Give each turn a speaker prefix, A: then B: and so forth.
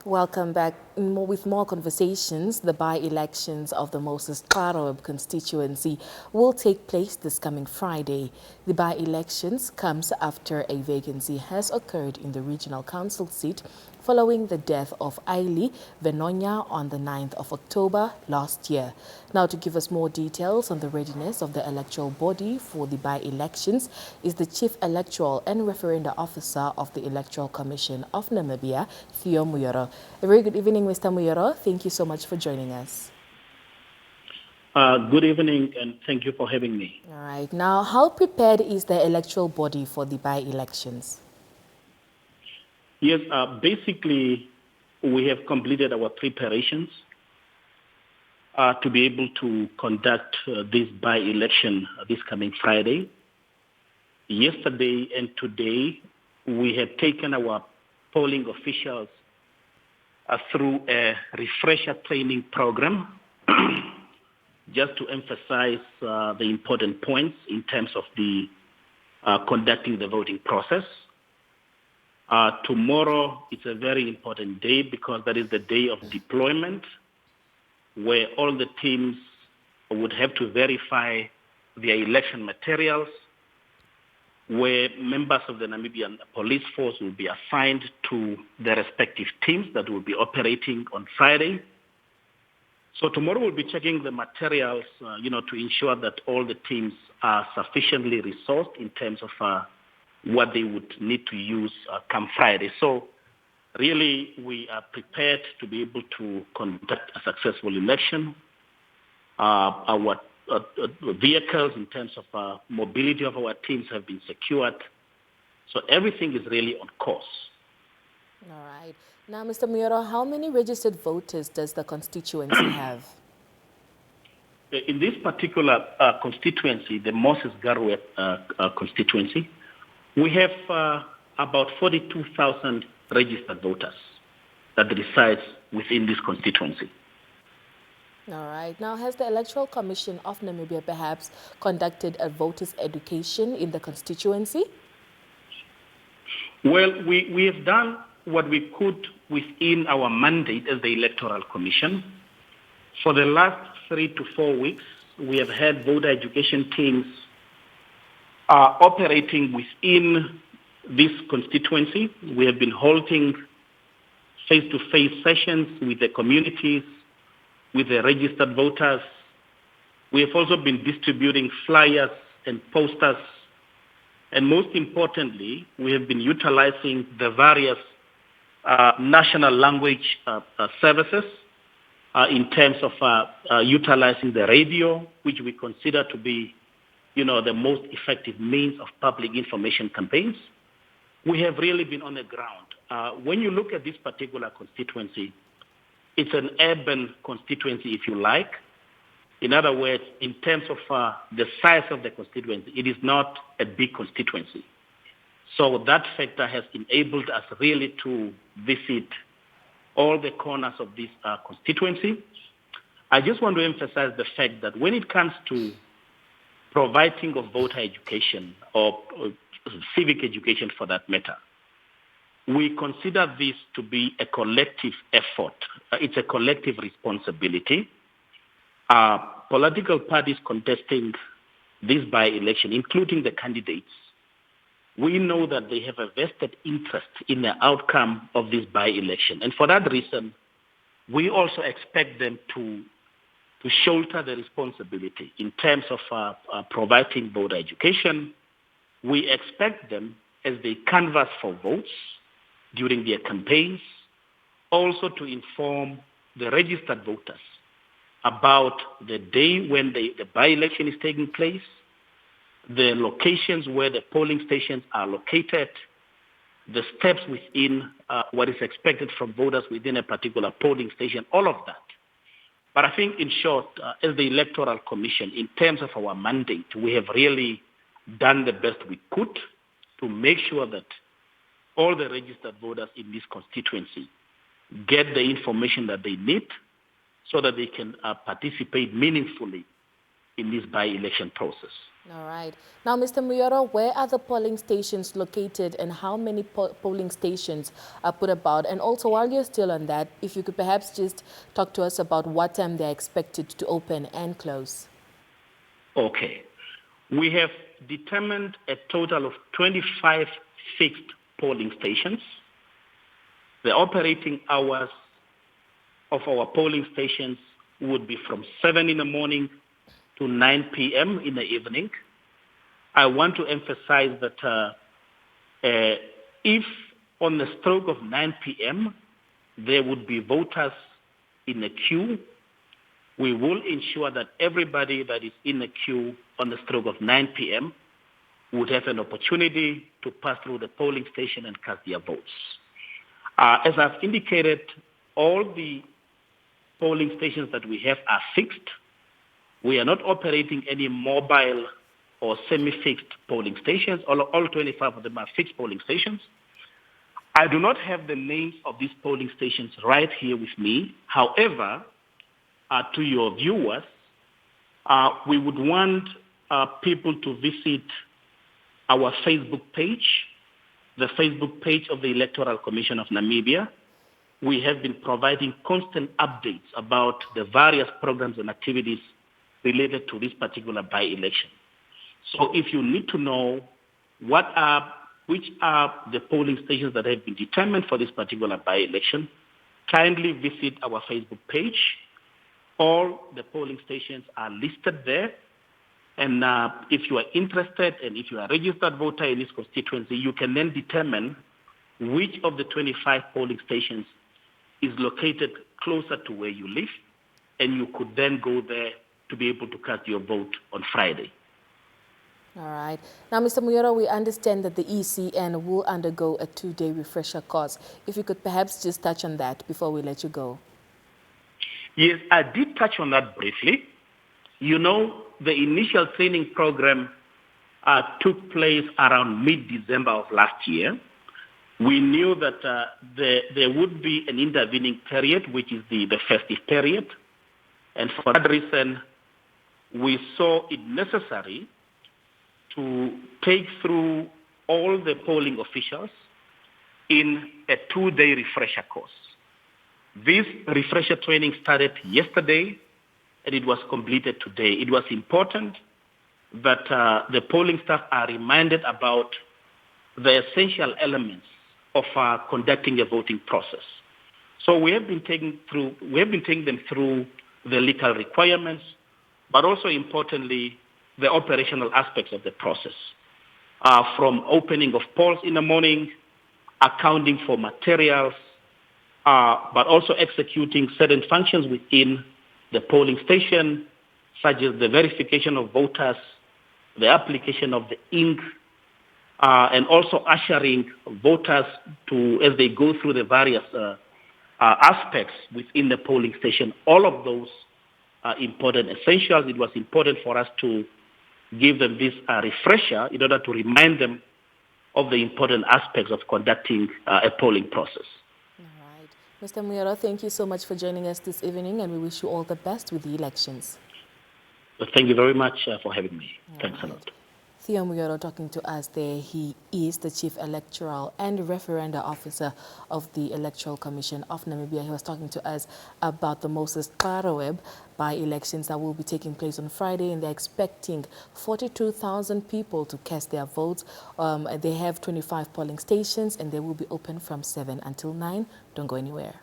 A: Welcome back. With more conversations, the by-elections of the Moses Garoeb constituency will take place this coming Friday. The by-elections comes after a vacancy has occurred in the regional council seat following the death of Aili Venonya on the 9th of October last year. Now, to give us more details on the readiness of the electoral body for the by-elections is the Chief Electoral and Referenda Officer of the Electoral Commission of Namibia, Theo. A very good evening, Mr. Mujoro. Thank you so much for joining us.
B: Good evening, and thank you for having me.
A: All right. Now, how prepared is the electoral body for the by-elections?
B: Yes, basically, we have completed our preparations to be able to conduct this by-election this coming Friday. Yesterday and today, we have taken our polling officials through a refresher training program just to emphasize the important points in terms of the conducting the voting process. Tomorrow is a very important day because that is the day of deployment where all the teams would have to verify their election materials, where members of the Namibian police force will be assigned to their respective teams that will be operating on Friday. So tomorrow we'll be checking the materials, to ensure that all the teams are sufficiently resourced in terms of what they would need to use come Friday. So really we are prepared to be able to conduct a successful election. Our vehicles in terms of mobility of our teams have been secured. So everything is really on course.
A: All right. Now, Mr. Mujoro, how many registered voters does the constituency have?
B: In this particular constituency, the Moses Garoeb constituency, we have about 42,000 registered voters that resides within this constituency.
A: All right. Now, has the Electoral Commission of Namibia perhaps conducted a voters' education in the constituency?
B: Well, we have done what we could within our mandate as the Electoral Commission. For the last 3 to 4 weeks, we have had voter education teams operating within this constituency. We have been holding face-to-face sessions with the communities, with the registered voters. We have also been distributing flyers and posters. And most importantly, we have been utilizing the various national language services in terms of utilizing the radio, which we consider to be, the most effective means of public information campaigns. We have really been on the ground. When you look at this particular constituency, it's an urban constituency, if you like. In other words, in terms of the size of the constituency, it is not a big constituency. So that factor has enabled us really to visit all the corners of this constituency. I just want to emphasize the fact that when it comes to providing of voter education or civic education for that matter, we consider this to be a collective effort. It's a collective responsibility. Political parties contesting this by-election, including the candidates, we know that they have a vested interest in the outcome of this by-election. And for that reason, we also expect them to shoulder the responsibility in terms of providing voter education. We expect them, as they canvass for votes during their campaigns, also to inform the registered voters about the day when the by-election is taking place, the locations where the polling stations are located, the steps within what is expected from voters within a particular polling station, all of that. But I think, in short, as the Electoral Commission, in terms of our mandate, we have really done the best we could to make sure that all the registered voters in this constituency get the information that they need so that they can participate meaningfully in this by-election process.
A: All right. Now, Mr. Mujoro, where are the polling stations located and how many polling stations are put about? And also, while you're still on that, if you could perhaps just talk to us about what time they're expected to open and close.
B: Okay. We have determined a total of 25 fixed polling stations. The operating hours of our polling stations would be from 7 in the morning to 9 p.m. in the evening. I want to emphasize that if on the stroke of 9 p.m. there would be voters in the queue, we will ensure that everybody that is in the queue on the stroke of 9 p.m. would have an opportunity to pass through the polling station and cast their votes. As I've indicated, all the polling stations that we have are fixed. We are not operating any mobile or semi-fixed polling stations. All 25 of them are fixed polling stations. I do not have the names of these polling stations right here with me. However, to your viewers, we would want people to visit our Facebook page, the Facebook page of the Electoral Commission of Namibia. We have been providing constant updates about the various programs and activities related to this particular by-election. So if you need to know which are the polling stations that have been determined for this particular by-election, kindly visit our Facebook page. All the polling stations are listed there. And if you are interested and if you are a registered voter in this constituency, you can then determine which of the 25 polling stations is located closer to where you live, and you could then go there to be able to cast your vote on Friday.
A: All right. Now, Mr. Mujoro, we understand that the ECN will undergo a 2-day refresher course. If you could perhaps just touch on that before we let you go.
B: Yes, I did touch on that briefly. You know, the initial training program took place around mid-December of last year. We knew that there would be an intervening period, which is the festive period. And for that reason, we saw it necessary to take through all the polling officials in a 2-day refresher course. This refresher training started yesterday, and it was completed today. It was important that the polling staff are reminded about the essential elements of conducting a voting process. So we have been taking them through the legal requirements, but also importantly, the operational aspects of the process, from opening of polls in the morning, accounting for materials, but also executing certain functions within the polling station, such as the verification of voters, the application of the ink, and also ushering voters as they go through the various aspects within the polling station. All of those are important essentials. It was important for us to give them this refresher in order to remind them of the important aspects of conducting a polling process.
A: All right. Mr. Mujoro, thank you so much for joining us this evening, and we wish you all the best with the elections.
B: Well, thank you very much for having me. Thanks a lot.
A: Theo Mujoro talking to us there. He is the Chief Electoral and Referenda Officer of the Electoral Commission of Namibia. He was talking to us about the Moses Garoeb by-elections that will be taking place on Friday, and they're expecting 42,000 people to cast their votes. They have 25 polling stations, and they will be open from 7 until 9. Don't go anywhere.